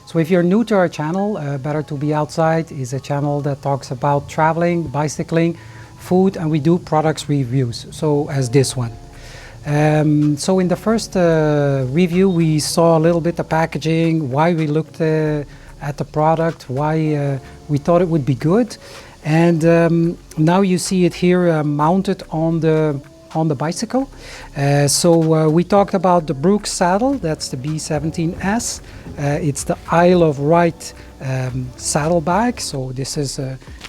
So if you're new to our channel, Better to Be Outside is a channel that talks about traveling, bicycling, food, and we do products reviews, so as this one. So in the first review we saw a little bit the packaging, why we looked at the product, why we thought it would be good, and now you see it here mounted on the bicycle. So we talked about the Brooks saddle, that's the B17s. It's the Isle of Wright saddlebag, so this is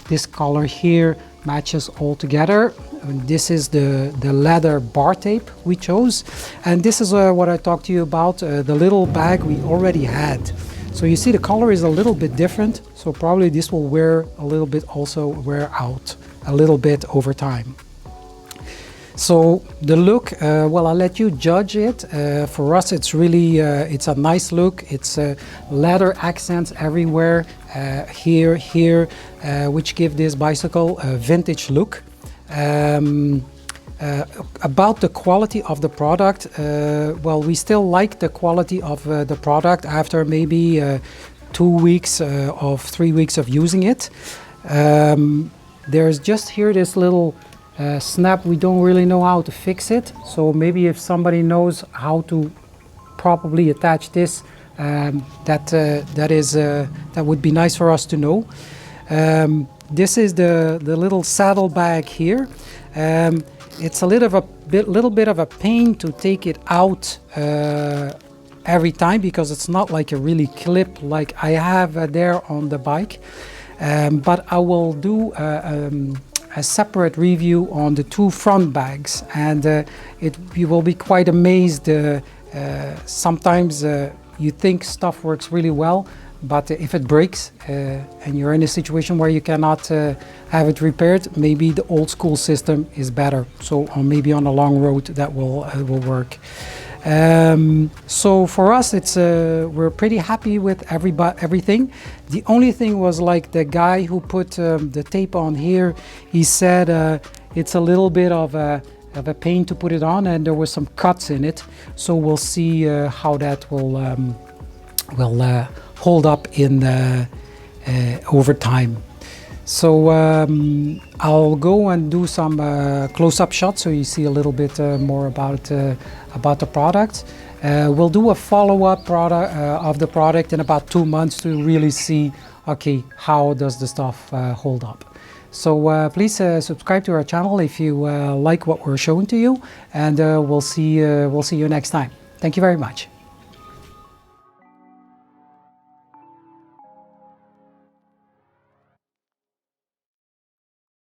this color here matches all together. And this is the leather bar tape we chose, and this is what I talked to you about, the little bag we already had. So you see the color is a little bit different, so probably this will wear a little bit, also wear out a little bit over time. So the look, well, I'll let you judge it. For us it's really, it's a nice look. It's leather accents everywhere, here, which give this bicycle a vintage look. About the quality of the product, well, we still like the quality of the product after maybe 2 weeks of 3 weeks of using it. There's just here this little snap, we don't really know how to fix it, so maybe if somebody knows how to properly attach this, that would be nice for us to know. This is the little saddle bag here. It's a little bit of a pain to take it out every time, because it's not like a really clip like I have there on the bike. But I will do a separate review on the two front bags, and you will be quite amazed. Sometimes you think stuff works really well, but if it breaks and you're in a situation where you cannot have it repaired, maybe the old school system is better. So maybe on a long road that will work. So for us, it's we're pretty happy with everything. The only thing was, like, the guy who put the tape on here, he said it's a little bit of a pain to put it on, and there were some cuts in it. So we'll see how that will hold up in over time. So I'll go and do some close-up shots so you see a little bit more about the product. We'll do a follow-up of the product in about 2 months to really see, okay, how does the stuff hold up. So please subscribe to our channel if you like what we're showing to you, and we'll see you next time. Thank you very much.